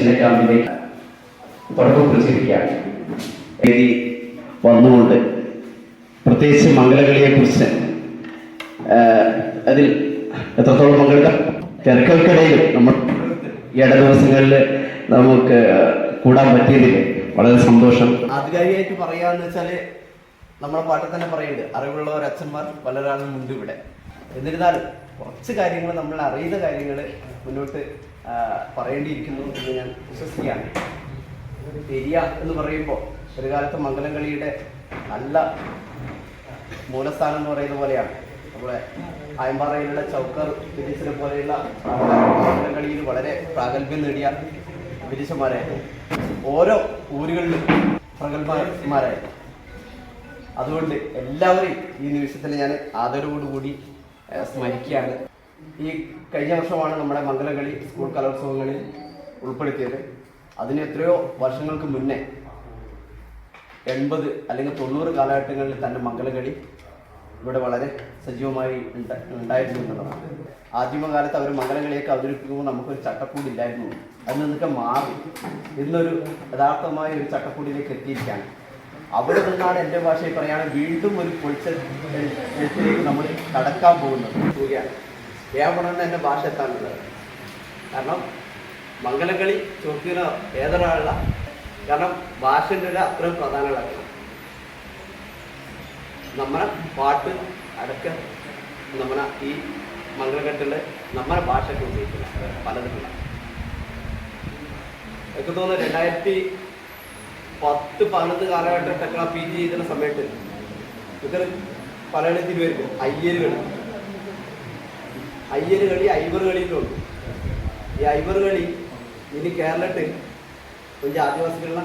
പരിശീലന ക്യാമ്പിലേക്ക് തുടക്കം കുറിച്ചിരിക്കുകയാണ്. വേദി വന്നുകൊണ്ട് പ്രത്യേകിച്ച് മംഗലകളിയെക്കുറിച്ച് അതിൽ എത്രത്തോളം പങ്കെടുക്കാം, തിരക്കുകൾക്കിടയിൽ നമ്മൾ ഈ ഇട ദിവസങ്ങളിൽ നമുക്ക് കൂടാൻ പറ്റിയതിൽ വളരെ സന്തോഷം. ആധികാരികമായിട്ട് പറയാന്ന് വെച്ചാല് നമ്മളെ പാട്ടിൽ തന്നെ പറയുന്നുണ്ട്, അറിവുള്ളവർ അച്ഛന്മാർ പലരാളും മുൻപ് ഇവിടെ. എന്നിരുന്നാലും കുറച്ച് കാര്യങ്ങൾ നമ്മൾ അറിയുന്ന കാര്യങ്ങൾ മുന്നോട്ട് പറയേണ്ടിയിരിക്കുന്നു എന്ന് ഞാൻ വിശ്വസിക്കുകയാണ്. പെരിയ എന്ന് പറയുമ്പോൾ ഒരു കാലത്ത് മംഗലം കളിയുടെ നല്ല മൂലസ്ഥാനം എന്ന് പറയുന്ന പോലെയാണ്. നമ്മുടെ ആയമ്പാറയിലുള്ള ചൗക്കർ ബിരീശിനെ പോലെയുള്ള മംഗലം കളിയിൽ വളരെ പ്രാഗൽഭ്യം നേടിയ ബിരീശന്മാരായിരുന്നു. ഓരോ ഊരുകളിലും പ്രഗത്ഭന്മാരായിരുന്നു. അതുകൊണ്ട് എല്ലാവരെയും ഈ നിമിഷത്തിൽ ഞാൻ ആദരവോടുകൂടി സ്മരിക്കുകയാണ്. ഈ കഴിഞ്ഞ വർഷമാണ് നമ്മുടെ മംഗലം കളി സ്കൂൾ കലോത്സവങ്ങളിൽ ഉൾപ്പെടുത്തിയത്. അതിന് എത്രയോ വർഷങ്ങൾക്ക് മുന്നേ 80 അല്ലെങ്കിൽ 90 കാലഘട്ടങ്ങളിൽ തന്നെ മംഗലം കളി ഇവിടെ വളരെ സജീവമായി ഉണ്ടായിരുന്നു എന്നുള്ളതാണ്. ആദ്യമകാലത്ത് അവർ മംഗലം കളിയൊക്കെ അവതരിപ്പിക്കുമ്പോൾ നമുക്കൊരു ചട്ടക്കൂടില്ലായിരുന്നു. അതിൽ നിന്നൊക്കെ മാറി ഇന്നൊരു യഥാർത്ഥമായ ഒരു ചട്ടക്കൂടിലേക്ക് എത്തിയിരിക്കുകയാണ്. അവിടെ നിന്നാണ് എൻ്റെ ഭാഷയിൽ പറയുകയാണെങ്കിൽ വീണ്ടും ഒരു പൊളിച്ചെഴുത്തിലേക്ക് നമ്മൾ കടക്കാൻ പോകുന്നത്. ഏവണെന്ന് എൻ്റെ ഭാഷ എത്താനുള്ളത്. കാരണം മംഗലം കളി ചോദ്യം ഏതൊരാളുള്ള, കാരണം ഭാഷൻ്റെ ഒരു അത്രയും പ്രധാനമാണ്. നമ്മളെ പാട്ട് അടക്കം നമ്മളെ ഈ മംഗലഘട്ടത്തില് നമ്മളെ ഭാഷയൊക്കെ ഉപയോഗിക്കില്ല പലതിലുള്ള. എനിക്ക് തോന്നുന്നു 2010-11 കാലഘട്ടത്തൊക്കെ PG ചെയ്യുന്ന സമയത്ത് ഇത് പലയിടത്തിൽ വരും അയ്യര് കളി ഐവർ കളിയിലുണ്ട്. ഈ ഐവർ കളി ഇനി കേരളത്തിൽ கொஞ்சம் ആദിവാസികളുടെ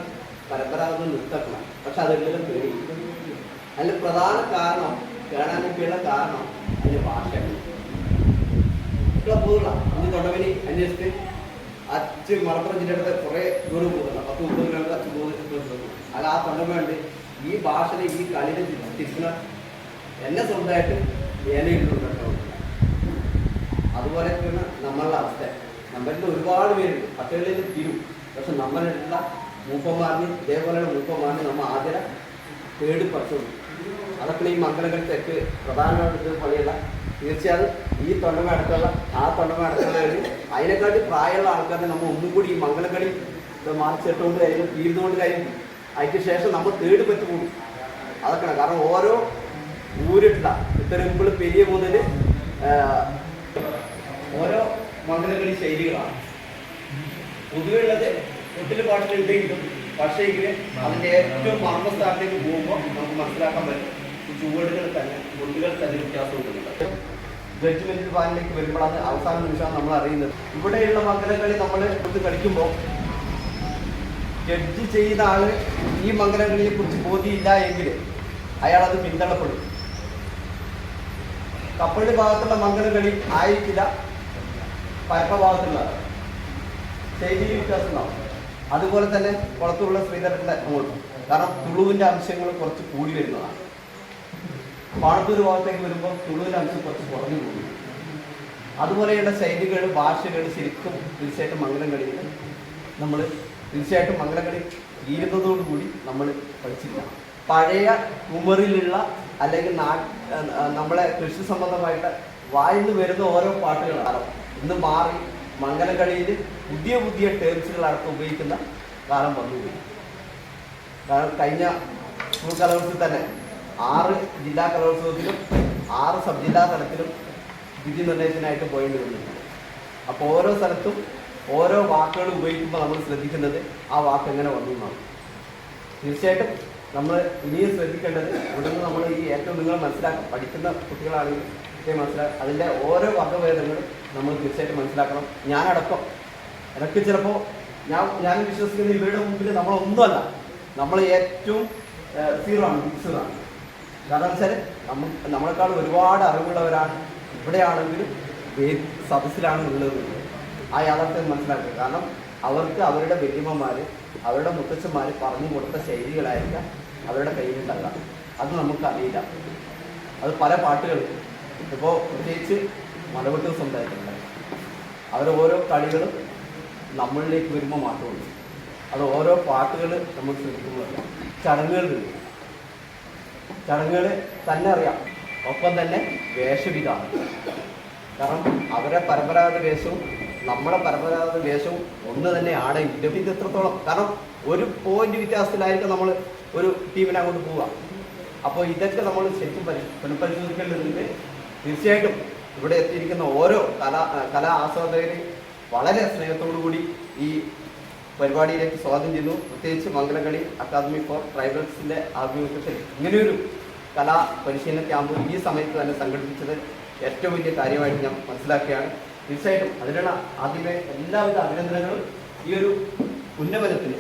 പരമ്പരാഗത നൃത്തങ്ങളാണ്. പക്ഷെ അതെല്ലാം പേടി. അതിന് പ്രധാന കാരണം കേടാനൊക്കെയുള്ള കാരണം അതിൻ്റെ ഭാഷയാണ്. പോകുക ഇന്ന് തൊണ്ടവനി അന്വേഷിച്ച് അച്ച് മലപ്പുറം ജില്ലയുടെ കുറേ ദൂരം പോകുന്നില്ല, 10-30 കിലോമീറ്റർ അച്ഛൻ പോകുന്നത്. അത് ആ തൊണ്ടമുണ്ട് ഈ ഭാഷയിൽ ഈ കളിയിൽ തിരിക്കുന്ന എന്നെ സ്വന്തമായിട്ട് ഏനയിട്ടുണ്ടോ. അതുപോലെ നമ്മളുടെ അവസ്ഥ നമ്മളിൽ ഒരുപാട് പേരുണ്ട്. പത്തുകളിൽ തിരും. പക്ഷെ നമ്മളുള്ള മൂപ്പന്മാരിന് ഇതേപോലെയുള്ള മൂപ്പന്മാരിന് നമ്മൾ ആദ്യം തേടി പഠിച്ചുള്ളൂ. അതൊക്കെ ഈ മംഗലം തെക്ക് പ്രധാനമായിട്ട് പണിയല്ല. തീർച്ചയായും ഈ തൊണ്ടമ അടക്കമുള്ള ആ തൊണ്ടമ അടക്കമുള്ളവർ അതിനെക്കാട്ടി പ്രായമുള്ള ആൾക്കാരെ നമ്മൾ ഒന്നും കൂടി ഈ മംഗലം കളി മാറിച്ചിട്ടുകൊണ്ട് കഴിഞ്ഞു തീരുന്നുകൊണ്ട് കഴിഞ്ഞു. അതിന് ശേഷം നമ്മൾ തേടി പറ്റി കൂടും. അതൊക്കെയാണ് കാരണം ഓരോ ഊരിട്ട ഇത്തരമ്പോൾ പെരിയ മുതൽ ഓരോ മംഗലകളി ശൈലികളാണ്. പൊതുവെയുള്ളത് ഒട്ടിൽ പാട്ടിലുണ്ടെങ്കിലും പക്ഷേ അതിൻ്റെ ഏറ്റവും മർമ്മസ്ഥാനത്തേക്ക് പോകുമ്പോൾ നമുക്ക് മനസ്സിലാക്കാൻ പറ്റും ചുവടുകൾ തന്നെ മുണ്ടുകൾ തന്നെ വ്യത്യാസം കൊടുക്കുന്നുണ്ട്. ജഡ്ജ്മെന്റ് പാനിലേക്ക് വരുമ്പോഴാണ് അവസാന നിമിഷമാണ് നമ്മൾ അറിയുന്നത്. ഇവിടെയുള്ള മംഗലകളി നമ്മൾ ഇത് കളിക്കുമ്പോൾ ജഡ്ജ് ചെയ്യുന്ന ആള് ഈ മംഗലകളിയെ കുറിച്ച് ബോധ്യമില്ല എങ്കിൽ അയാളത് പിന്തള്ളപ്പെടും. കപ്പളി ഭാഗത്തുള്ള മംഗലകളി ആയിരിക്കില്ല പരപ്പ ഭാഗത്തുള്ള ശൈലി വ്യത്യാസം ഉണ്ടാവും. അതുപോലെ തന്നെ കുളത്തുള്ള ശ്രീധരൻ്റെ അങ്ങോട്ടും, കാരണം തുളുവിൻ്റെ അംശങ്ങൾ കുറച്ച് കൂടി വരുന്നതാണ്. പാണത്തൂർ ഭാഗത്തേക്ക് വരുമ്പോൾ തുളുവിൻ്റെ അംശം കുറച്ച് കുറഞ്ഞു പോകും. അതുപോലെയുള്ള ശൈലികൾ ഭാഷകൾ ശരിക്കും തീർച്ചയായിട്ടും മംഗലം കളിയിൽ നമ്മൾ തീർച്ചയായിട്ടും മംഗലം കളി തീരുന്നതോടുകൂടി നമ്മൾ പഠിച്ചില്ല. പഴയ കുമറിലുള്ള അല്ലെങ്കിൽ നമ്മളെ കൃഷി സംബന്ധമായിട്ട് വായിന്ന് വരുന്ന ഓരോ പാട്ടുകളാണ് ഇന്ന് മാറി മംഗലം കളിയിൽ പുതിയ പുതിയ ടേംസുകളടക്കം ഉപയോഗിക്കുന്ന കാലം വന്നുപോയി. കാരണം കഴിഞ്ഞ സ്കൂൾ കലോത്സവത്തിൽ തന്നെ 6 ജില്ലാ കലോത്സവത്തിലും 6 സബ് ജില്ലാ തലത്തിലും വിധി നിർണ്ണയത്തിനായിട്ട് പോയേണ്ടി വന്നിട്ടുണ്ട്. അപ്പോൾ ഓരോ സ്ഥലത്തും ഓരോ വാക്കുകൾ ഉപയോഗിക്കുമ്പോൾ നമ്മൾ ശ്രദ്ധിക്കുന്നത് ആ വാക്ക് എങ്ങനെ വന്നു എന്നാണ്. തീർച്ചയായിട്ടും നമ്മൾ ഇനിയും ശ്രദ്ധിക്കേണ്ടത് ഇവിടെ നിന്ന് നമ്മൾ ഈ ഏറ്റവും നിങ്ങൾ മനസ്സിലാക്കണം, പഠിക്കുന്ന കുട്ടികളാണെങ്കിൽ മനസ്സിലാക്കുക. അതിൻ്റെ ഓരോ വകഭേദങ്ങളും നമ്മൾ തീർച്ചയായിട്ടും മനസ്സിലാക്കണം. ഞാനടക്കം എനിക്ക് ചിലപ്പോൾ ഞാൻ വിശ്വസിക്കുന്ന ഇവരുടെ മുമ്പിൽ നമ്മളൊന്നുമല്ല, നമ്മൾ ഏറ്റവും സീറോ ആണ്. കാരണം വെച്ചാൽ നമ്മളെക്കാൾ ഒരുപാട് അറിവുള്ളവരാണ് ഇവിടെയാണെങ്കിലും സദസ്സിലാണ് ഉള്ളത്. ആ യാഥാർത്ഥ്യം മനസ്സിലാക്കുക. കാരണം അവർക്ക് അവരുടെ വല്യമ്മമാർ അവരുടെ മുത്തച്ഛന്മാർ പറഞ്ഞു കൊടുത്ത ശൈലികളായിരിക്കാം അവരുടെ കയ്യിലുണ്ടാകാം. അത് നമുക്കറിയില്ല. അത് പല പാട്ടുകൾ ഇപ്പോൾ പ്രത്യേകിച്ച് മലവെട്ട് സമുദായത്തിലുണ്ട്. അവർ ഓരോ കളികളും നമ്മളിലേക്ക് വരുമ്പോൾ മാത്രമുള്ളൂ. അത് ഓരോ പാട്ടുകൾ നമ്മൾ ശ്രദ്ധിക്കുമ്പോഴല്ല, ചടങ്ങുകളുണ്ട്. ചടങ്ങുകൾ തന്നെ അറിയാം, ഒപ്പം തന്നെ വേഷവിധാനം. കാരണം അവരുടെ പരമ്പരാഗത വേഷവും നമ്മുടെ പരമ്പരാഗത വേഷവും ഒന്ന് തന്നെയാണ്. ഇത് എത്രത്തോളം, കാരണം ഒരു പോയിന്റ് വ്യത്യാസത്തിലായിരിക്കും നമ്മൾ ഒരു ടീമിനെ അങ്ങോട്ട് പോവുക. അപ്പോൾ ഇതൊക്കെ നമ്മൾ ശരിക്കും പുനഃപരിശോധിക്കേണ്ടതുണ്ട്. തീർച്ചയായിട്ടും ഇവിടെ എത്തിയിരിക്കുന്ന ഓരോ കലാ ആസ്വാദകരെയും വളരെ സ്നേഹത്തോടു കൂടി ഈ പരിപാടിയിലേക്ക് സ്വാഗതം ചെയ്യുന്നു. പ്രത്യേകിച്ച് മംഗലംകളി അക്കാദമി ഫോർ ട്രൈബൽസിൻ്റെ ആഭിമുഖ്യത്തിൽ ഇങ്ങനെയൊരു കലാ പരിശീലന ക്യാമ്പ് ഈ സമയത്ത് തന്നെ സംഘടിപ്പിച്ചത് ഏറ്റവും വലിയ കാര്യമായിട്ട് ഞാൻ മനസ്സിലാക്കുകയാണ്. തീർച്ചയായിട്ടും അതിനുള്ള ആദ്യമേ എല്ലാവിധ അഭിനന്ദനങ്ങളും ഈ ഒരു ഉന്നമനത്തിന്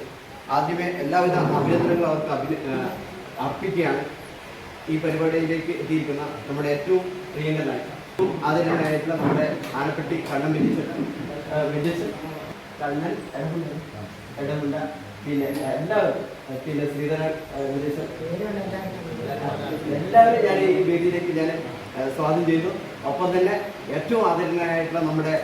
ആദ്യമേ എല്ലാവിധ അഭിനന്ദനങ്ങളും അവർക്ക് അർപ്പിക്കുകയാണ്. ഈ പരിപാടിയിലേക്ക് എത്തിയിരിക്കുന്ന നമ്മുടെ ഏറ്റവും പ്രിയങ്കരനായ ആദരണീയനായിട്ടുള്ള നമ്മുടെ ആനപ്പെട്ടി കണ്ണം വിജയ് കണ്ണൻ ഇടമുണ്ട, പിന്നെ എല്ലാവരും, പിന്നെ ശ്രീധരൻ വിജയ്, എല്ലാവരും ഞാൻ ഈ വേദിയിലേക്ക് ഞാൻ സ്വാഗതം ചെയ്തു. ഒപ്പം തന്നെ ഏറ്റവും ആദരണീയനായിട്ടുള്ള നമ്മുടെ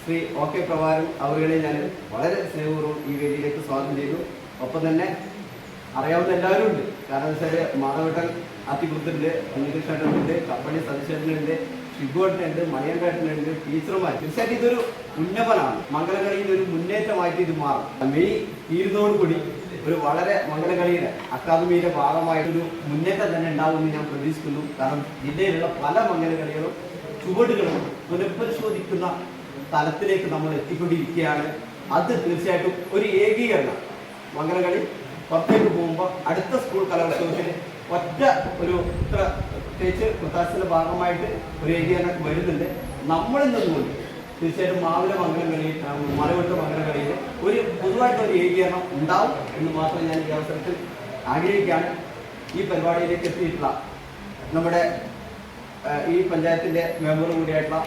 ശ്രീ OK പ്രഭാരം അവരുടെ ഞാൻ വളരെ സ്നേഹപൂർവ്വം ഈ വേദിയിലേക്ക് സ്വാഗതം ചെയ്തു. ഒപ്പം തന്നെ അറിയാവുന്ന എല്ലാവരും ഉണ്ട്. കാരണം വെച്ചാൽ മാധവട്ടൻ അത്തികുത്തുണ്ട്, ഉണ്ണികൃഷ്ണേട്ടനുണ്ട്, കപ്പണി സതീശേട്ടനുണ്ട്, ഷിഗോട്ടനുണ്ട്, മണിയൻപേട്ടനുണ്ട്, ടീച്ചർമാർ. തീർച്ചയായിട്ടും ഇതൊരു ഉന്നമനാണ്. മംഗലകളിയിൽ ഒരു മുന്നേറ്റമായിട്ട് ഇത് മാറും. മെയ് തീരുന്നതോടുകൂടി ഒരു വളരെ മംഗലകളിയുടെ അക്കാദമിയുടെ ഭാഗമായിട്ടൊരു മുന്നേറ്റം തന്നെ ഉണ്ടാകുമെന്ന് ഞാൻ പ്രതീക്ഷിക്കുന്നു. കാരണം ജില്ലയിലുള്ള പല മംഗലകളികളും ചുവടുകളും പുനഃപരിശോധിക്കുന്ന തലത്തിലേക്ക് നമ്മൾ എത്തിക്കൊണ്ടിരിക്കുകയാണ്. അത് തീർച്ചയായിട്ടും ഒരു ഏകീകരണം, മംഗലകളി പുറത്തേക്ക് പോകുമ്പോൾ അടുത്ത സ്കൂൾ കലോത്സവത്തിന് ഒറ്റ ഒരു പ്രത്യേകിച്ച് കുത്താശയുടെ ഭാഗമായിട്ട് ഒരു ഏകീകരണം വരുന്നുണ്ട്. നമ്മളിൽ നിന്നുകൊണ്ട് തീർച്ചയായിട്ടും മാവില മംഗലകളിയിൽ, മലവെട്ട മംഗലകളിൽ ഒരു പൊതുവായിട്ടൊരു ഏകീകരണം ഉണ്ടാവും എന്ന് മാത്രം ഞാൻ ഈ അവസരത്തിൽ ആഗ്രഹിക്കുകയാണ്. ഈ പരിപാടിയിലേക്ക് എത്തിയിട്ടുള്ള നമ്മുടെ ഈ പഞ്ചായത്തിൻ്റെ മെമ്പർ കൂടിയായിട്ടുള്ള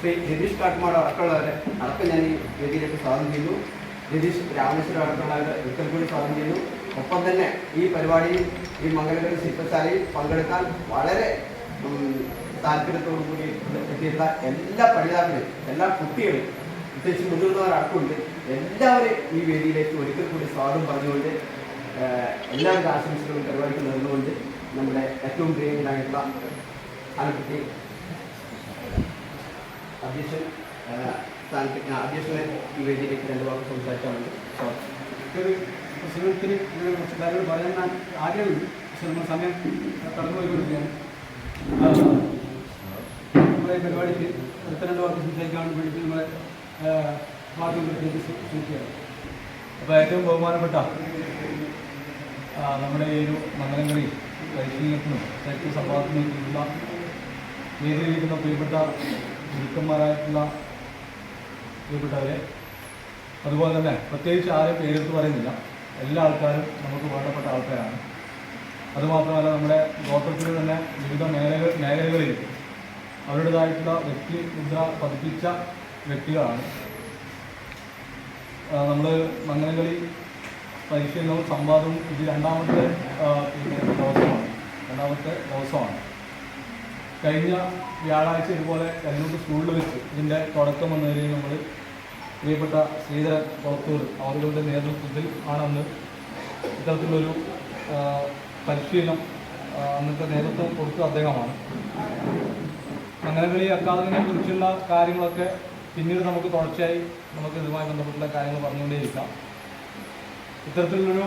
ശ്രീ രതീഷ് കാട്ടുമാട് അടക്കമുള്ളവരെ ഞാൻ ഈ വേദിയിലേക്ക് സ്വാഗതം ചെയ്യുന്നു. രതീഷ് രാമേശ്വരം അടക്കമുള്ളവരെ ഒരിക്കൽ കൂടി സ്വാഗതം ചെയ്യുന്നു. ഒപ്പം തന്നെ ഈ പരിപാടിയിൽ ഈ മംഗലകളി ശില്പശാലയിൽ പങ്കെടുക്കാൻ വളരെ താല്പര്യത്തോടു കൂടി എത്തിയിട്ടുള്ള എല്ലാ പഠിതാക്കളെയും, എല്ലാ കുട്ടികളെയും, പ്രത്യേകിച്ച് മുതിർന്നവരടക്കമുണ്ട്, എല്ലാവരെയും ഈ വേദിയിലേക്ക് ഒരിക്കൽ കൂടി സ്വാഗതം പറഞ്ഞുകൊണ്ട് എല്ലാവിധ ആശംസകളും പരിപാടിക്ക് നേർന്നുകൊണ്ട് നമ്മുടെ ഏറ്റവും പ്രിയങ്കരായിട്ടുള്ള ആലപ്പുഴ അധ്യക്ഷനെ ഈ വേദിയിലേക്ക് രണ്ട് വാക്ക് സംസാരിക്കാറുണ്ട്. പ്രസംഗത്തിന് കുറച്ച് കാര്യങ്ങൾ പറയാൻ ആഗ്രഹമുണ്ട്. പക്ഷെ നമ്മൾ സമയം കടന്നു പോയിക്കൊണ്ടിരിക്കുകയാണ്. നമ്മുടെ ഈ പരിപാടിക്ക് അടുത്ത രണ്ട് വാക്ക് സംസാരിക്കാൻ വേണ്ടി നമ്മളെ വാർത്തകൾ സൂചിക്കുകയാണ്. അപ്പോൾ ഏറ്റവും ബഹുമാനപ്പെട്ട നമ്മുടെ ഈ ഒരു മംഗലംകളി പരിശീലനത്തിനും ചരിത്ര സംവാദത്തിനും വേദിയിലിരിക്കുന്ന പ്രിയപ്പെട്ട ഗുരുക്കന്മാരായിട്ടുള്ള പ്രിയപ്പെട്ടവരെ, അതുപോലെ തന്നെ പ്രത്യേകിച്ച് ആരും പേരെടുത്ത് പറയുന്നില്ല, എല്ലാ ആൾക്കാരും നമുക്ക് വേണ്ടപ്പെട്ട ആൾക്കാരാണ്. അതുമാത്രമല്ല നമ്മുടെ ഗോത്രത്തിൽ തന്നെ വിവിധ മേഖലകളിൽ അവരുടേതായിട്ടുള്ള വ്യക്തിമുദ്ര പതിപ്പിച്ച വ്യക്തികളാണ്. നമ്മൾ മംഗലംകളി പരിശീലനവും സംവാദവും ഇത് രണ്ടാമത്തെ ദിവസമാണ്. കഴിഞ്ഞ വ്യാഴാഴ്ച ഇതുപോലെ കല്ലൂർ സ്കൂളിൽ വെച്ച് ഇതിൻ്റെ തുടക്കം വന്നു കഴിഞ്ഞാൽ നമ്മൾ പ്രിയപ്പെട്ട ശ്രീധരൻ കൊളത്തൂർ അവരുടെ നേതൃത്വത്തിൽ ആണെന്ന് ഇത്തരത്തിലുള്ളൊരു പരിശീലനം അന്നത്തെ നേതൃത്വം കൊടുത്ത അദ്ദേഹമാണ്. മംഗലംകളി അക്കാദമിനെ കുറിച്ചുള്ള കാര്യങ്ങളൊക്കെ പിന്നീട് നമുക്ക് തുടർച്ചയായി നമുക്ക് ഇതുമായി ബന്ധപ്പെട്ടുള്ള കാര്യങ്ങൾ പറഞ്ഞുകൊണ്ടേയിരിക്കാം. ഇത്തരത്തിലുള്ളൊരു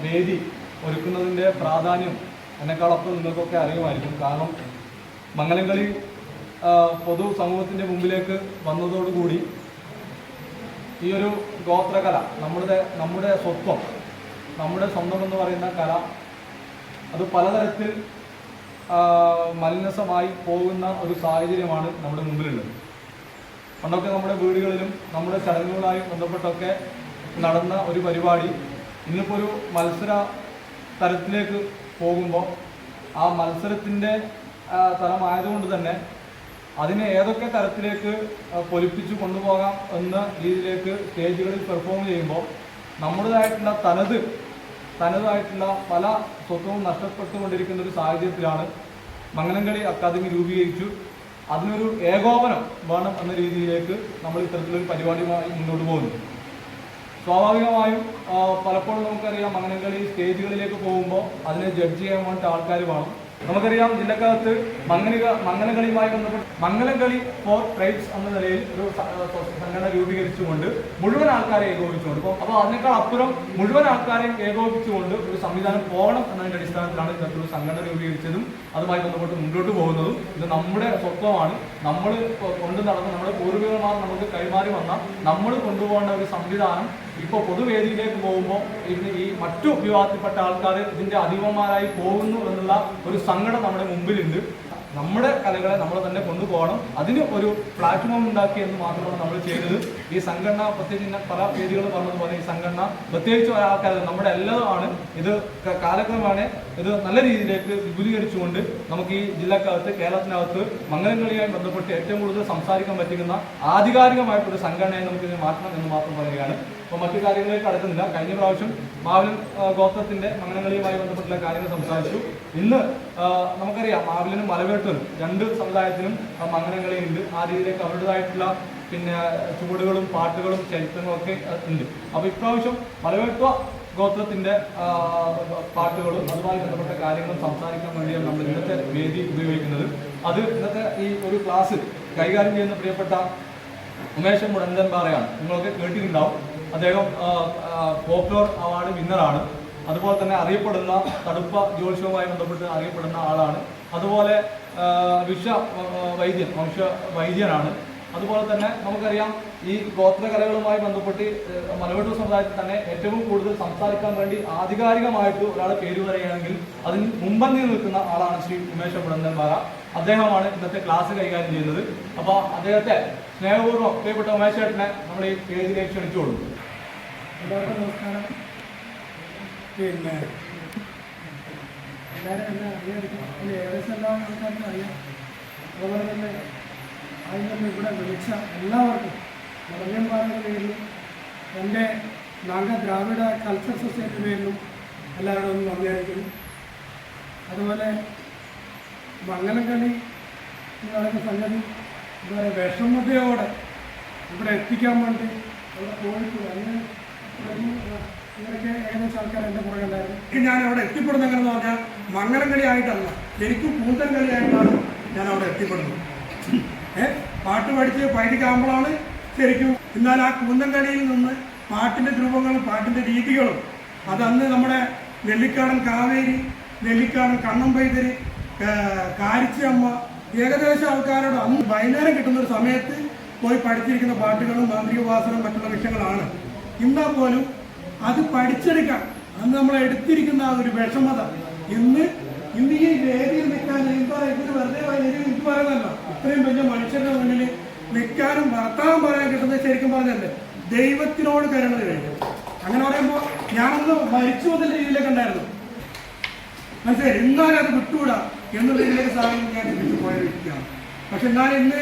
വേദി ഒരുക്കുന്നതിൻ്റെ പ്രാധാന്യം എന്നെക്കാളൊപ്പം നിങ്ങൾക്കൊക്കെ അറിയുമായിരിക്കും. കാരണം മംഗലംകളി പൊതു സമൂഹത്തിൻ്റെ മുമ്പിലേക്ക് വന്നതോടുകൂടി ഈ ഒരു ഗോത്രകല നമ്മുടെ സ്വത്വം, നമ്മുടെ സ്വന്തം എന്ന് പറയുന്ന കല അത് പലതരത്തിൽ മലിനസമായി പോകുന്ന ഒരു സാഹചര്യമാണ് നമ്മുടെ മുമ്പിലുള്ളത്. പണ്ടൊക്കെ നമ്മുടെ വീടുകളിലും നമ്മുടെ ചടങ്ങുകളായി ബന്ധപ്പെട്ടൊക്കെ നടന്ന ഒരു പരിപാടി ഇന്നിപ്പോൾ ഒരു മത്സര തരത്തിലേക്ക് പോകുമ്പോൾ ആ മത്സരത്തിൻ്റെ തലമായതുകൊണ്ട് തന്നെ അതിനെ ഏതൊക്കെ തരത്തിലേക്ക് പൊലിപ്പിച്ച് കൊണ്ടുപോകാം എന്ന രീതിയിലേക്ക് സ്റ്റേജുകളിൽ പെർഫോം ചെയ്യുമ്പോൾ നമ്മുടേതായിട്ടുള്ള തനതായിട്ടുള്ള പല സ്വത്വവും നഷ്ടപ്പെട്ടുകൊണ്ടിരിക്കുന്ന ഒരു സാഹചര്യത്തിലാണ് മംഗലംകളി അക്കാദമി രൂപീകരിച്ചു അതിനൊരു ഏകോപനം വേണം എന്ന രീതിയിലേക്ക് നമ്മൾ ഇത്തരത്തിലൊരു പരിപാടിയുമായി മുന്നോട്ട് പോകുന്നു. സ്വാഭാവികമായും പലപ്പോഴും നമുക്കറിയാം മംഗലംകളി സ്റ്റേജുകളിലേക്ക് പോകുമ്പോൾ അതിനെ ജഡ്ജ് ചെയ്യാൻ വേണ്ടിയിട്ട് ആൾക്കാർ വേണം. നമുക്കറിയാം ജില്ലക്കകത്ത് മംഗലകളിയുമായി ബന്ധപ്പെട്ട് മംഗലംകളി ഫോർ ട്രൈബ്സ് എന്ന നിലയിൽ ഒരു സംഘടന രൂപീകരിച്ചുകൊണ്ട് മുഴുവൻ ആൾക്കാരെ ഏകോപിച്ചുകൊണ്ട് അപ്പോൾ അതിനേക്കാൾ അപ്പുറം മുഴുവൻ ആൾക്കാരെയും ഏകോപിച്ചുകൊണ്ട് ഒരു സംവിധാനം പോകണം എന്നതിൻ്റെ അടിസ്ഥാനത്തിലാണ് ഇത്തരത്തിലൊരു സംഘടന രൂപീകരിച്ചതും അതുമായി ബന്ധപ്പെട്ട് മുന്നോട്ട് പോകുന്നതും. ഇത് നമ്മുടെ സ്വത്വമാണ്, നമ്മൾ കൊണ്ടു നടന്ന നമ്മുടെ പൂർവികന്മാർ നമുക്ക് കൈമാറി വന്ന നമ്മൾ കൊണ്ടുപോകേണ്ട ഒരു സംവിധാനം ഇപ്പോൾ പൊതുവേദിയിലേക്ക് പോകുമ്പോൾ ഇന്ന് ഈ മറ്റു വിഭാഗത്തിൽപ്പെട്ട ആൾക്കാർ ഇതിൻ്റെ അധിപന്മാരായി പോകുന്നു എന്നുള്ള ഒരു സങ്കടം നമ്മുടെ മുമ്പിലുണ്ട്. നമ്മുടെ കലകളെ നമ്മൾ തന്നെ കൊണ്ടുപോകണം. അതിന് ഒരു പ്ലാറ്റ്ഫോം ഉണ്ടാക്കി എന്ന് മാത്രമാണ് നമ്മൾ ചെയ്തത്. ഈ സംഘടന പ്രത്യേകിച്ച് പല വേദികൾ പറഞ്ഞതുപോലെ ഈ സംഘടന പ്രത്യേകിച്ച് ഒരാൾക്കാർ നമ്മുടെ എല്ലാമാണ്. ഇത് കാലക്രമേണ ഇത് നല്ല രീതിയിലേക്ക് വിപുലീകരിച്ചുകൊണ്ട് നമുക്ക് ഈ ജില്ലക്കകത്ത് കേരളത്തിനകത്ത് മംഗലംകളിയുമായി ബന്ധപ്പെട്ട് ഏറ്റവും കൂടുതൽ സംസാരിക്കാൻ പറ്റുന്ന ആധികാരികമായിട്ടൊരു സംഘടനയെ നമുക്ക് ഇത് മാറ്റണം എന്ന് മാത്രം പറയുകയാണ്. അപ്പോൾ മറ്റു കാര്യങ്ങളിലേക്ക് കടക്കുന്നില്ല. കഴിഞ്ഞ പ്രാവശ്യം മാവിലൻ ഗോത്രത്തിൻ്റെ മംഗലംകളിയുമായി ബന്ധപ്പെട്ടുള്ള കാര്യങ്ങൾ സംസാരിച്ചു. ഇന്ന് നമുക്കറിയാം മാവിലനും മലവേട്ടനും രണ്ട് സമുദായത്തിനും മംഗലംകളിയുണ്ട്. ആ രീതിയിലേക്ക് അവരുടേതായിട്ടുള്ള ചുവടുകളും പാട്ടുകളും ചരിത്രങ്ങളും ഒക്കെ ഉണ്ട്. അപ്പോൾ ഇപ്രാവശ്യം മലവേട്ട ഗോത്രത്തിൻ്റെ പാട്ടുകളും അതുമായി ബന്ധപ്പെട്ട കാര്യങ്ങളും സംസാരിക്കാൻ വേണ്ടിയാണ് നമ്മൾ ഇന്നത്തെ വേദി ഉപയോഗിക്കുന്നത്. അത് ഇന്നത്തെ ഈ ഒരു ക്ലാസ് കൈകാര്യം ചെയ്യുന്ന പ്രിയപ്പെട്ട ഉമേശൻ മുടന്തൻപാറയാണ്. നിങ്ങളൊക്കെ കേട്ടിട്ടുണ്ടാവും. അദ്ദേഹം പോപ്പുലർ അവാർഡ് വിന്നറാണ്. അതുപോലെ തന്നെ അറിയപ്പെടുന്ന തടുപ്പ ജ്യോത്സ്യവുമായി ബന്ധപ്പെട്ട് അറിയപ്പെടുന്ന ആളാണ്. അതുപോലെ വൈദ്യനാണ്. അതുപോലെ തന്നെ നമുക്കറിയാം ഈ ഗോത്രകലകളുമായി ബന്ധപ്പെട്ട് മലവേട്ടൂർ സമുദായത്തിൽ തന്നെ ഏറ്റവും കൂടുതൽ സംസാരിക്കാൻ വേണ്ടി ആധികാരികമായിട്ട് ഒരാൾ പേര് പറയുകയാണെങ്കിൽ അതിന് മുമ്പന്തിൽ നിൽക്കുന്ന ആളാണ് ശ്രീ ഉമേശൻ മുടന്തൻപാറ. അദ്ദേഹമാണ് ഇന്നത്തെ ക്ലാസ് കൈകാര്യം ചെയ്യുന്നത്. അപ്പോൾ അദ്ദേഹത്തെ സ്നേഹപൂർവ്വം പ്രിയപ്പെട്ട ഉമേശേട്ടനെ നമ്മൾ ഈ പേജിലേക്ക് ക്ഷണിച്ചു കൊടുക്കും. എല്ലാവർക്കും നമസ്കാരം. എല്ലാവരും എന്നെ അറിയാതിരിക്കും, ഏകദേശം എല്ലാ ആൾക്കാർക്കും അറിയാം. അതുപോലെ തന്നെ ആദ്യം തന്നെ ഇവിടെ വിളിച്ച എല്ലാവർക്കും മുടന്തൻപാറയുടെ പേരിലും എൻ്റെ നാഗ ദ്രാവിഡ കൾച്ചർ സൊസൈറ്റി പേരിലും എല്ലാവരും ഒന്ന് നന്ദി അറിയിക്കുന്നു. അതുപോലെ മംഗലംകളി എന്ന് പറയുന്ന സംഗതി എന്താ പറയുക വിഷമതയോടെ ഇവിടെ എത്തിക്കാൻ വേണ്ടി അവിടെ പോയിട്ട് അങ്ങനെ ഇവരൊക്കെ ഏകദേശം ആൾക്കാർ എൻ്റെ പുറകെ ഉണ്ടായിരുന്നു. ഞാൻ അവിടെ എത്തിപ്പെടുന്ന എങ്ങനെയെന്ന് പറഞ്ഞാൽ മംഗലംകളി ആയിട്ടല്ല, ശരിക്കും കൂന്തൻ കളിയായിട്ടാണ് ഞാൻ അവിടെ എത്തിപ്പെടുന്നത്. പാട്ട് പഠിച്ച് പൈതിക്കാകുമ്പോഴാണ് ശരിക്കും. എന്നാൽ ആ കൂന്തൻ കളിയിൽ നിന്ന് പാട്ടിൻ്റെ രൂപങ്ങളും പാട്ടിൻ്റെ രീതികളും അതന്ന് നമ്മുടെ നെല്ലിക്കാടൻ കാവേരി, നെല്ലിക്കാടൻ കണ്ണമ്പൈതരി, കാരിച്ചമ്മ ഏകദേശം ആൾക്കാരോട് അന്ന് വൈകുന്നേരം കിട്ടുന്നൊരു സമയത്ത് പോയി പഠിച്ചിരിക്കുന്ന പാട്ടുകളും മാന്ത്രികോപാസനം മറ്റുള്ള വിഷയങ്ങളാണ്. എന്നാൽ പോലും അത് പഠിച്ചെടുക്കാൻ അന്ന് നമ്മൾ എടുത്തിരിക്കുന്ന ആ ഒരു വിഷമത ഇന്ന് ഈ വേദിയിൽ നിൽക്കാൻ ഇതിന് വെറുതെ എനിക്ക് പറയുന്നതല്ല, ഇത്രയും വലിയ മനുഷ്യരുടെ മുന്നിൽ നിൽക്കാനും വർത്താനം പറയാൻ കിട്ടുന്നത് ശരിക്കും പറഞ്ഞല്ലേ ദൈവത്തിനോട് കരുണ കഴിഞ്ഞു. അങ്ങനെ പറയുമ്പോൾ ഞാനൊന്ന് മരിച്ചു വന്ന രീതിയിലേക്ക് ഉണ്ടായിരുന്നു. മനസ്സിലായി, എന്നാലും അത് വിട്ടുകൂടാ എന്നുള്ള രീതിയിലേക്ക് സാധനം ഞാൻ തിരിച്ചു പോയ വ്യക്തിയാണ്. പക്ഷെ എന്നാലും ഇന്ന്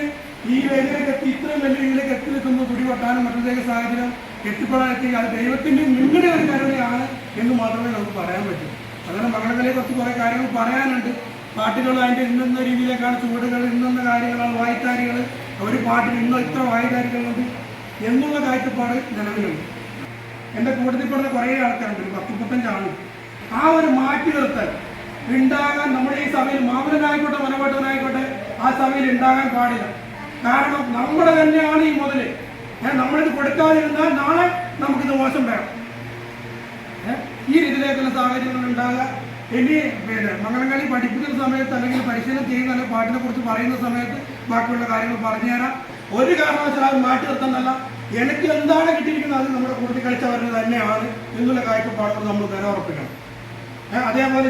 ഈ വേദിയിലേക്ക് എത്തി ഇത്രയും വലിയ രീതിയിലേക്ക് എത്തി നിൽക്കുന്ന പിടിപെട്ടാനും മറ്റൊരു സാഹചര്യം എത്തിപ്പെടാനെത്തി അത് ദൈവത്തിൻ്റെ നിങ്ങളുടെ ഒരു കരുണയാണ് എന്ന് മാത്രമേ നമുക്ക് പറയാൻ പറ്റൂ. അതുപോലെ മംഗളങ്ങളെ കുറിച്ച് കുറേ കാര്യങ്ങൾ പറയാനുണ്ട്. പാട്ടുകൾ അതിൻ്റെ ഇന്ന രീതിയിലേക്കാണ് ചുവടുകൾ, ഇന്ന കാര്യങ്ങളാണ് വായ്ത്താരികൾ, ഒരു പാട്ടിന് ഇത്ര വായ്ത്താരികളുണ്ട് എന്നുള്ള കാഴ്ചപ്പാട് നിലവിലുണ്ട്. എൻ്റെ കൂട്ടത്തിൽ പറഞ്ഞ കുറേ ആൾക്കാരുണ്ട്, ഒരു 10-35 ആള്. ആ ഒരു മാറ്റി നിർത്തൽ ഉണ്ടാകാൻ നമ്മുടെ ഈ സഭയിൽ മാമലനായിക്കോട്ടെ മനവേട്ടനായിക്കോട്ടെ ആ സഭയിൽ ഉണ്ടാകാൻ പാടില്ല. കാരണം നമ്മുടെ തന്നെയാണ് ഈ മുതല്. നമ്മളിത് കൊടുക്കാതിരുന്നാൽ നാളെ നമുക്കിത് മോശം വേണം. ഈ രീതിയിലേക്കുള്ള സാഹചര്യങ്ങൾ ഉണ്ടാകുക. ഇനി മംഗലംകളി പഠിപ്പിക്കുന്ന സമയത്ത് അല്ലെങ്കിൽ പരിശീലനം ചെയ്യുന്ന അല്ലെങ്കിൽ പാട്ടിനെ കുറിച്ച് പറയുന്ന സമയത്ത് ബാക്കിയുള്ള കാര്യങ്ങൾ പറഞ്ഞുതരാം. ഒരു കാരണവശാലും മാറ്റി നിർത്തുന്നല്ല, എനിക്ക് എന്താണ് കിട്ടിയിരിക്കുന്നത് അത് നമ്മുടെ കൂടുതൽ കളിച്ചവരുടെ തന്നെയാണ് എന്നുള്ള കാഴ്ചപ്പാടുകൾ നമ്മൾ നിലയുറപ്പിക്കണം. അതേപോലെ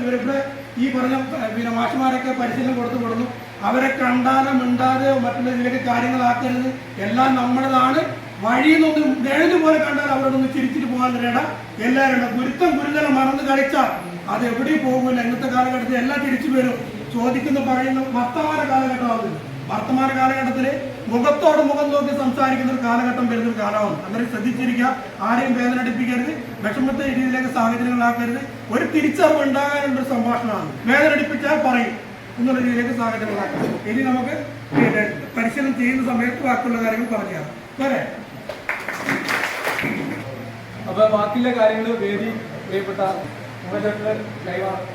ഇവിടെ ഈ പറഞ്ഞ മാഷുമാരൊക്കെ പരിശീലനം കൊടുത്തു. അവരെ കണ്ടാലോ മിണ്ടാതെയോ മറ്റുള്ള ഇതിലേക്ക് കാര്യങ്ങളാക്കരുത്. എല്ലാം നമ്മുടേതാണ്. വഴിയിൽ നിന്നൊന്നും നിഴല് പോലെ കണ്ടാൽ അവരോടൊന്ന് ചിരിച്ചിട്ട് പോകാൻ നേടാം. എല്ലാവരും ഗുരുതരം മറന്ന് കളിച്ചാൽ അത് എവിടെയും പോകില്ല. ഇന്നത്തെ കാലഘട്ടത്തിൽ എല്ലാം തിരിച്ചു വരും. ചോദിക്കുന്ന പറയുന്ന വർത്തമാന കാലഘട്ടമാകുന്നു. വർത്തമാന കാലഘട്ടത്തിൽ മുഖത്തോട് മുഖം നോക്കി സംസാരിക്കുന്ന ഒരു കാലഘട്ടം വരുന്നൊരു കാലമാണ്. അങ്ങനെ ശ്രദ്ധിച്ചിരിക്കുക. ആരെയും വേദനടിപ്പിക്കരുത്, വിഷമത്തെ രീതിയിലേക്ക് സാഹചര്യങ്ങളാക്കരുത്. ഒരു തിരിച്ചറിവ് ഉണ്ടാകാനുള്ളൊരു സംഭാഷണമാണ്. വേദനടിപ്പിച്ചാൽ പറയും, എന്നുള്ള രീതിയിലേക്ക് സാഹചര്യം ഉണ്ടാക്കാം. ഇനി നമുക്ക് പരിശീലനം ചെയ്യുന്ന സമയത്ത് ബാക്കിയുള്ള കാര്യങ്ങൾ പറഞ്ഞുതരാം. പോരെ? അപ്പോൾ ബാക്കിയുള്ള കാര്യങ്ങൾ വേദി പ്രിയപ്പെട്ട കൈവാണ്.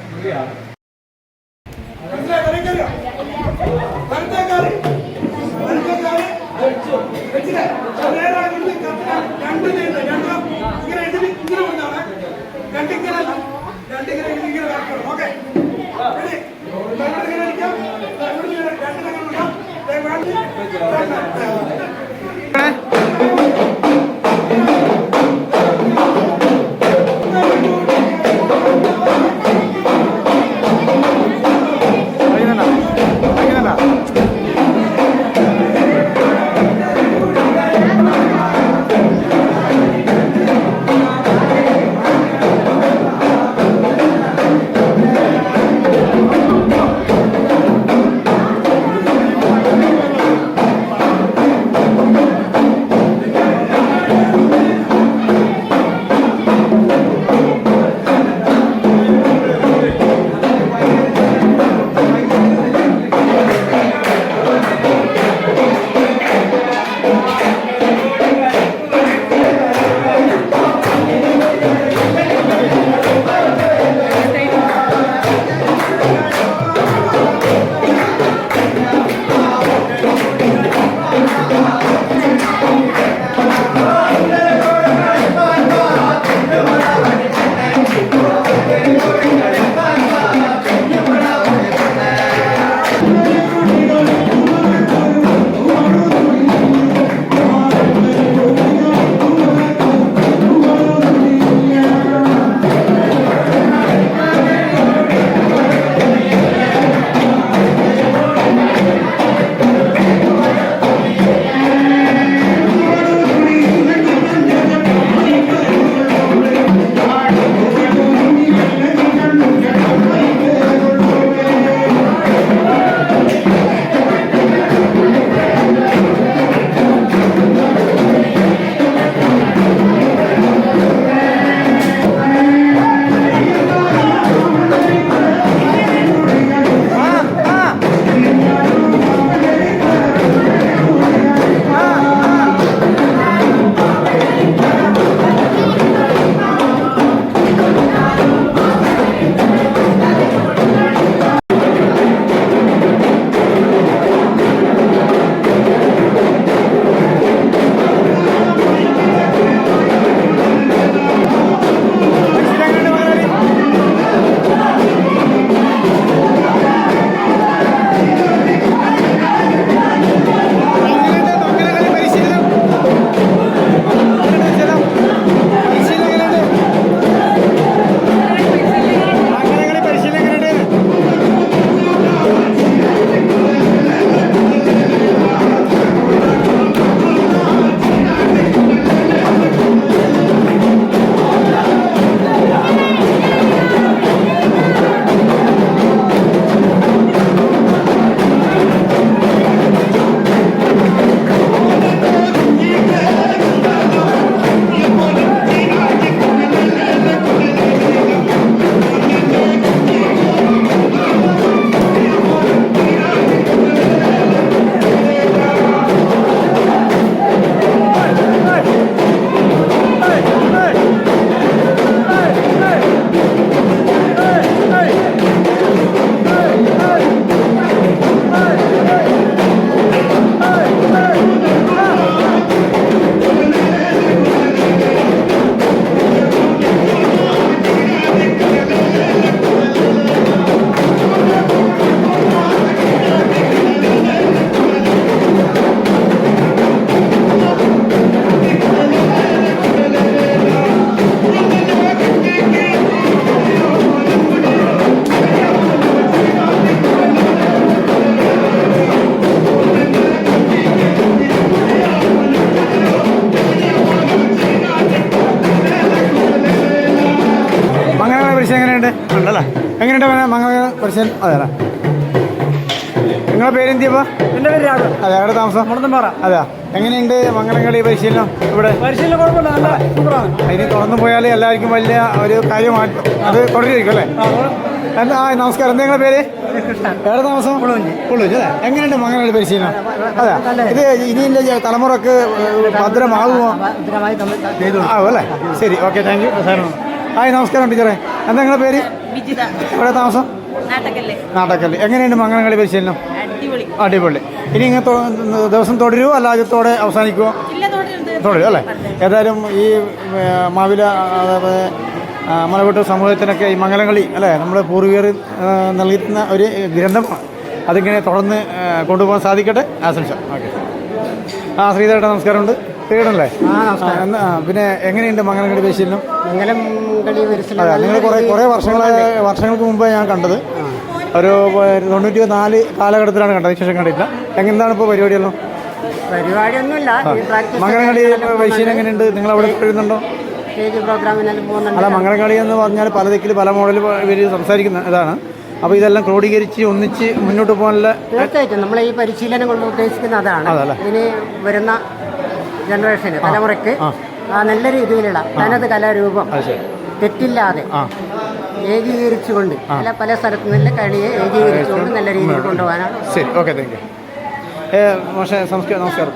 ഉണ്ടല്ലേ? എങ്ങനെയുണ്ട് മംഗള പരിശീലനം? അതെ അല്ലേ? നിങ്ങളുടെ പേരെന്തിയപ്പോൾ? എൻ്റെ പേര് രാഘവൻ. അതെ, എവിടെ താമസം? മുളന്തമ്പാറ. അതെയാ, എങ്ങനെയുണ്ട് മംഗളംകളി പരിശീലനം ഇവിടെ? പരിശീലനം കുഴപ്പമില്ല, നല്ല സൂപ്പറാണ്. അതിന് തുറന്നു പോയാൽ എല്ലാവർക്കും വലിയ ഒരു കാര്യമായിട്ട് അത് തുടരുമായിരിക്കും അല്ലേ? എന്താ നമസ്കാരം. എന്താ നിങ്ങളുടെ പേര്? വേറെ താമസം? പുള്ളുവഞ്ചി അല്ലേ? എങ്ങനെയുണ്ട് മംഗലങ്ങളി പരിശീലനം? അതെ, ഇത് ഇനിയുള്ള തലമുറക്ക് ഭദ്രമാകുമോ? ആവും അല്ലേ? ശരി, ഓക്കെ, താങ്ക് യു. നമസ്കാരം ടീച്ചറെ. എന്താ നിങ്ങളുടെ പേര്? എവിടെ താമസം? നാട്ടക്കല്ല്. എങ്ങനെയുണ്ട് മംഗലങ്ങളി പരിശീലനം? അടിപൊളി. ഇനി ഇങ്ങനെ ദിവസം തുടരുമോ അല്ല ആദ്യത്തോടെ അവസാനിക്കുമോ? തുടരും അല്ലേ? ഏതായാലും ഈ മാവില അതേപോലെ മലവെട്ട് സമൂഹത്തിനൊക്കെ ഈ മംഗലങ്ങളി അല്ലേ നമ്മൾ പൂർവികർ നൽകുന്ന ഒരു ഗ്രന്ഥമാണ്. അതിങ്ങനെ തുടർന്ന് കൊണ്ടുപോകാൻ സാധിക്കട്ടെ, ആശംസ. ഓക്കെ. ശ്രീധരേട്ട നമസ്കാരമുണ്ട്. ശ്രീധരനല്ലേ? പിന്നെ എങ്ങനെയുണ്ട് മംഗലങ്ങളി പരിശീലനം? അതെ, നിങ്ങൾ കുറേ വർഷങ്ങൾക്ക് മുമ്പ് ഞാൻ കണ്ടത്. ഒരു 94 കാലഘട്ടത്തിലാണ് കണ്ടത്, ശേഷം കണ്ടിട്ടില്ല. എന്താണ് ഇപ്പോൾ പരിപാടിയല്ലോ? പരിപാടിയൊന്നുമില്ല. മംഗലങ്ങളി പരിശീലനം എങ്ങനെയുണ്ട്? നിങ്ങൾ അവിടെ കഴിയുന്നുണ്ടോ? അല്ല, മംഗലങ്ങളി എന്ന് പറഞ്ഞാൽ പല ദിക്കിൽ പല മോഡൽ ഇവർ സംസാരിക്കുന്ന ഇതാണ്. അപ്പോൾ ഇതെല്ലാം ക്രോഡീകരിച്ച് ഒന്നിച്ച് മുന്നോട്ട് പോകാനുള്ള തീർച്ചയായിട്ടും നമ്മൾ ഈ പരിശീലനം കൊണ്ട് ഉദ്ദേശിക്കുന്ന അതാണ്. ഇനി വരുന്ന ജനറേഷന് തലമുറയ്ക്ക് നല്ല രീതിയിലുള്ള തനത് കലാരൂപം തെറ്റില്ലാതെ ഏകീകരിച്ചുകൊണ്ട് പല സ്ഥലത്തു നിന്ന് കളിയെ ഏകീകരിച്ചുകൊണ്ട് നല്ല രീതിയിൽ കൊണ്ടുപോകാനാണ്. ശരി, ഓക്കെ, താങ്ക് യു. പക്ഷേ നമസ്കാരം.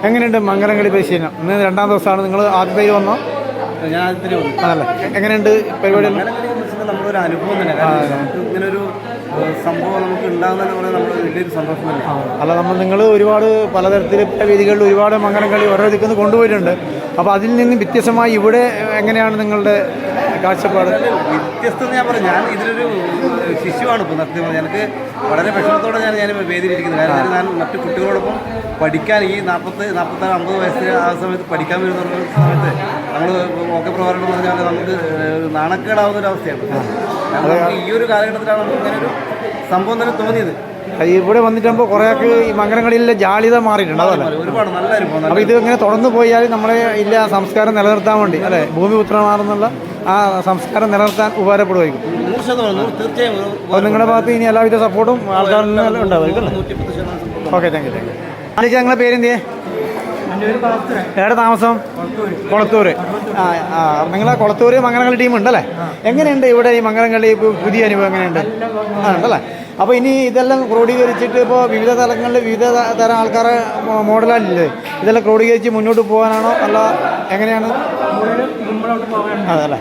എങ്ങനെയുണ്ട് മംഗലങ്ങളി പരിശീലനം? ഇന്ന് 2ാം ദിവസമാണ്. നിങ്ങൾ ആദ്യത്തെ വന്നോ? ഞാൻ ആദ്യത്തിൽ വന്നു. അതല്ലേ? എങ്ങനെയുണ്ട് പരിപാടി? നമ്മളൊരു അനുഭവം തന്നെ. ഇങ്ങനൊരു സംഭവം നമുക്ക് ഉണ്ടാകുന്നതിന് പോലെ നമ്മൾ വലിയൊരു സന്തോഷം തന്നെ. അല്ല, നിങ്ങൾ ഒരുപാട് പലതരത്തിൽ വേദികളിൽ ഒരുപാട് മംഗലങ്ങളി ഓരോ ദിക്കുന്ന കൊണ്ടുപോയിട്ടുണ്ട്. അപ്പോൾ അതിൽ നിന്ന് വ്യത്യസ്തമായി ഇവിടെ എങ്ങനെയാണ് നിങ്ങളുടെ കാഴ്ചപ്പാട്? വ്യത്യസ്തത ഞാൻ പറഞ്ഞു, ഞാൻ ഇതിലൊരു ശിശുവാണ് ഇപ്പോൾ. സത്യം എനിക്ക് വളരെ വിഷമത്തോടെ ഞാൻ വേദിയിലിരിക്കുന്നത്. കാരണം ഞാൻ മറ്റു കുട്ടികളോടൊപ്പം പഠിക്കാൻ ഈ 46, 50 വയസ്സിൽ ആ സമയത്ത് പഠിക്കാൻ വരുന്ന സമയത്ത് നമ്മൾ ഓക്കെ പ്രവർത്തനം പറഞ്ഞാൽ നമുക്ക് നാണക്കേടാവുന്നൊരവസ്ഥയാണ്. നമുക്ക് ഈ ഒരു കാലഘട്ടത്തിലാണ് നമുക്ക് ഇങ്ങനെ ഒരു സംഭവം തന്നെ തോന്നിയത്. ഇവിടെ വന്നിട്ടാകുമ്പോൾ കുറേയൊക്കെ ഈ മംഗലങ്ങളിലെ ജാളിത മാറിയിട്ടുണ്ട്. അതല്ലേ? ഒരുപാട് നല്ല അനുഭവം. അപ്പോൾ ഇത് ഇങ്ങനെ തുടർന്ന് പോയാൽ നമ്മളെ ഇല്ല സംസ്കാരം നിലനിർത്താൻ വേണ്ടി അല്ലേ, ഭൂമിപുത്രമാണെന്നുള്ള ആ സംസ്കാരം നിലനിർത്താൻ ഉപകാരപ്പെടുമായിരിക്കും. 100% തീർച്ചയായും. അപ്പോൾ നിങ്ങളുടെ ഭാഗത്ത് ഇനി എല്ലാവിധ സപ്പോർട്ടും ആൾക്കാരിൽ നിന്ന് ഉണ്ടാവുമായിരിക്കും അല്ലേ? Okay, thank you. ആലോചിച്ച നിങ്ങളുടെ പേരെന്തിയേ? എവിടെ താമസം? കൊളത്തൂര്. നിങ്ങളെ കൊളത്തൂര് മംഗലങ്ങളി ടീമുണ്ടല്ലേ? എങ്ങനെയുണ്ട് ഇവിടെ ഈ മംഗലങ്ങളി പുതിയ അനുഭവം എങ്ങനെയുണ്ട്? ഉണ്ടല്ലേ? അപ്പോൾ ഇനി ഇതെല്ലാം ക്രോഡീകരിച്ചിട്ട് ഇപ്പോൾ വിവിധ തലങ്ങളിൽ വിവിധ തരം ആൾക്കാരെ മോഡലല്ലേ, ഇതെല്ലാം ക്രോഡീകരിച്ച് മുന്നോട്ട് പോകാനാണോ അല്ല എങ്ങനെയാണ്? അതല്ലേ?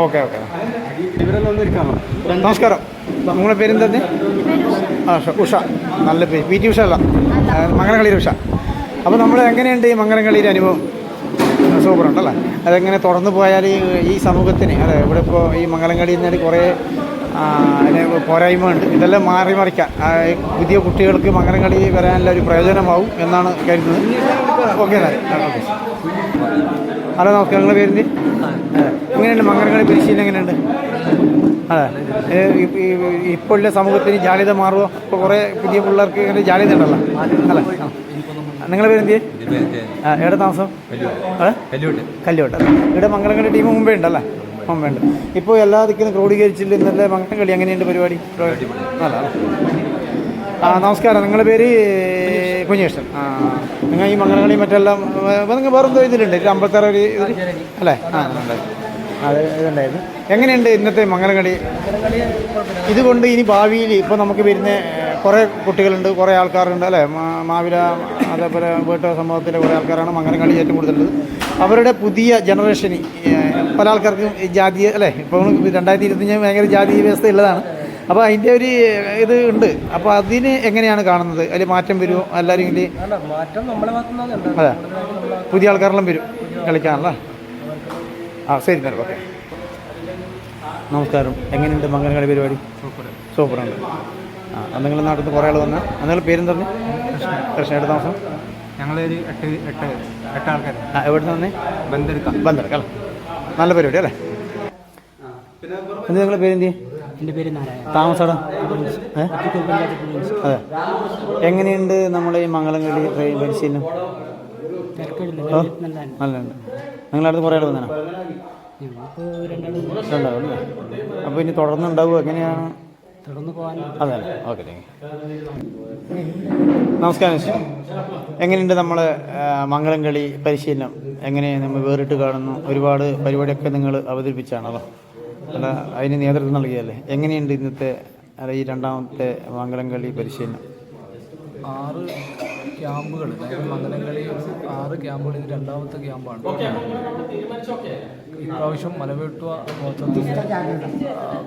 ഓക്കെ. നമസ്കാരം. നിങ്ങളുടെ പേരെന്താ? ഉഷ. നല്ല പേര്. PT ഉഷ അല്ല, മംഗലങ്ങളിയുടെ ഉഷ. അപ്പോൾ നമ്മൾ എങ്ങനെയുണ്ട് ഈ മംഗലങ്ങളിയുടെ അനുഭവം? സൂപ്പറുണ്ടല്ലേ? അതെങ്ങനെ തുടർന്ന് പോയാൽ ഈ സമൂഹത്തിന് അതെ ഇവിടെ ഇപ്പോൾ ഈ മംഗലങ്ങളിയിൽ നിന്ന് കുറേ അതിന് പോരായ്മ ഉണ്ട്. ഇതെല്ലാം മറിക്കാൻ പുതിയ കുട്ടികൾക്ക് മംഗലങ്ങളി വരാനുള്ള ഒരു പ്രയോജനമാവും എന്നാണ് കരുതുന്നത്. ഓക്കെ. ഹലോ, നമസ്കാരം. നിങ്ങളുടെ പേരിൻ്റെ എങ്ങനെയുണ്ട് മംഗലങ്ങളി പരിശീലനം എങ്ങനെയുണ്ട്? അതെ, ഇപ്പോഴുള്ള സമൂഹത്തിന് ജാള്യത മാറുമോ? ഇപ്പോൾ കുറേ പുതിയ പിള്ളേർക്ക് ഇങ്ങനെ ജാള്യത ഉണ്ടല്ലോ അല്ലേ? നിങ്ങളുടെ പേരെന്ത്? എവിടെ താമസം? കല്ലുവട്ട്. ഇവിടെ മംഗലങ്ങളി ടീം മുമ്പേ ഉണ്ടല്ലേ? മുമ്പേ ഉണ്ട്. ഇപ്പോൾ എല്ലാ ദിക്കിലും ക്രോഡീകരിച്ചില്ല ഇന്നലെ മംഗലങ്ങളി. എങ്ങനെയുണ്ട് പരിപാടി? അല്ല. നമസ്കാരം. നിങ്ങളുടെ പേര്? കുഞ്ഞേഷൻ. നിങ്ങൾ ഈ മംഗലങ്ങളി മറ്റെല്ലാം നിങ്ങൾ വേറെന്തോ ഇതിലുണ്ട്, 56 ഒരു ഇത് അല്ലേ? അതെ, ഇതുണ്ടായിരുന്നു. എങ്ങനെയുണ്ട് ഇന്നത്തെ മംഗലങ്ങളി? ഇതുകൊണ്ട് ഇനി ഭാവിയിൽ ഇപ്പോൾ നമുക്ക് വരുന്ന കുറേ കുട്ടികളുണ്ട്, കുറേ ആൾക്കാരുണ്ട് അല്ലേ? മാവില അതേപോലെ വീട്ട സമൂഹത്തിലെ കുറേ ആൾക്കാരാണ് മംഗലങ്ങളി ഏറ്റവും കൂടുതലുള്ളത്. അവരുടെ പുതിയ ജനറേഷന് പല ആൾക്കാർക്കും ജാതി അല്ലേ, ഇപ്പോൾ 2025 ഭയങ്കര ജാതി വ്യവസ്ഥ ഉള്ളതാണ്. അപ്പോൾ അതിൻ്റെ ഒരു ഇത് ഉണ്ട്. അപ്പോൾ അതിന് എങ്ങനെയാണ് കാണുന്നത്? അതിൽ മാറ്റം വരുമോ? എല്ലാവരും ഇതിൽ അതെ പുതിയ ആൾക്കാരെല്ലാം വരും കളിക്കാനല്ലേ? ശരി. ഓക്കെ. നമസ്കാരം. എങ്ങനെയുണ്ട് മംഗലങ്ങളി പരിപാടി? സൂപ്പറുണ്ട്. നിങ്ങളുടെ നാട്ടിൽ നിന്ന് കുറേ ആൾ വന്നാൽ നിങ്ങളുടെ പേരും പറഞ്ഞു? കൃഷ്ണ. എവിടെ താമസം? ഞങ്ങളൊരു 8 ആൾക്കാർ. എവിടെ നിന്ന് വന്നേ? ബന്തെടുക്ക അല്ലേ? നല്ല പരിപാടി അല്ലേ? എന്ത് നിങ്ങളുടെ പേരെന്ത്? എൻ്റെ പേര് നാരായണ. താമസം? അതെ. എങ്ങനെയുണ്ട് നമ്മുടെ ഈ മംഗലങ്ങളി പരിശീലനം? നല്ലുണ്ട്. നിങ്ങളടുത്ത് കുറേ ആൾ വന്നാണോ? രണ്ടാവും അല്ലേ? അപ്പോൾ ഇനി തുടർന്നുണ്ടാവുമോ? എങ്ങനെയാണ് തുടർന്ന് പോകാൻ? അതെ. Okay, thank you. നമസ്കാരം. എങ്ങനെയുണ്ട് നമ്മളെ മംഗലങ്ങളി പരിശീലനം? എങ്ങനെ നമ്മൾ വേറിട്ട് കാണുന്നു? ഒരുപാട് പരിപാടിയൊക്കെ നിങ്ങൾ അവതരിപ്പിച്ചാണല്ലോ. അല്ല അതിന് നേതൃത്വം നൽകിയല്ലേ. എങ്ങനെയുണ്ട് ഇന്നത്തെ അല്ല ഈ രണ്ടാമത്തെ മംഗലം കളി പരിശീലനം? 6 ക്യാമ്പുകൾ, അതായത് മംഗലംകളി 6 ക്യാമ്പുകൾ, ഇത് രണ്ടാമത്തെ ക്യാമ്പാണ്. ഇപ്രാവശ്യം മലവേട്ടുവ മൊത്തത്തിൻ്റെ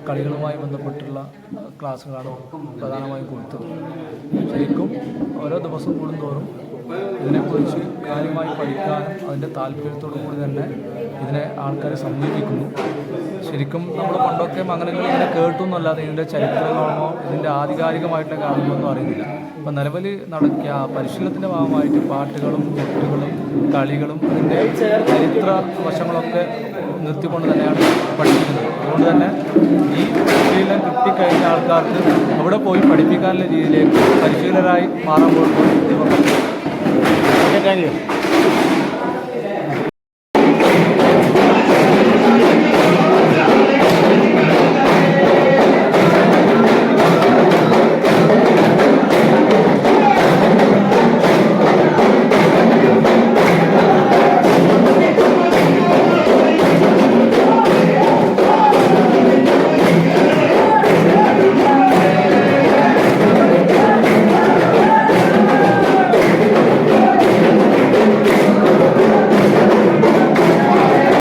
കളികളുമായി ബന്ധപ്പെട്ടുള്ള ക്ലാസ്സുകളാണ് പ്രധാനമായും കൊടുത്തത്. ശരിക്കും ഓരോ ദിവസം കൂടുന്തോറും ഇതിനെക്കുറിച്ച് കാര്യമായി പഠിക്കാനും അതിൻ്റെ താല്പര്യത്തോടു കൂടി തന്നെ ഇതിനെ ആൾക്കാരെ സമീപിക്കുന്നു. ശരിക്കും നമ്മൾ പണ്ടൊക്കെ മംഗലംകളി ഇങ്ങനെ കേട്ടു എന്നല്ലാതെ ഇതിൻ്റെ ചരിത്രങ്ങളോ ഇതിൻ്റെ ആധികാരികമായിട്ടുള്ള കാര്യങ്ങളൊന്നും അറിയുന്നില്ല. അപ്പം നിലവിൽ നടക്കിയ പരിശീലനത്തിൻ്റെ ഭാഗമായിട്ട് പാട്ടുകളും കൊട്ടുകളും കളികളും അതിൻ്റെ ചരിത്ര വശങ്ങളൊക്കെ നിർത്തിക്കൊണ്ട് തന്നെയാണ് പഠിപ്പിക്കുന്നത്. അതുകൊണ്ട് തന്നെ ഈ പരിശീലനം കിട്ടിക്കഴിഞ്ഞ ആൾക്കാർക്ക് അവിടെ പോയി പഠിപ്പിക്കാനുള്ള രീതിയിലേക്ക് പരിശീലകരായി മാറാൻ പോകുമ്പോൾ താങ്ക് യു.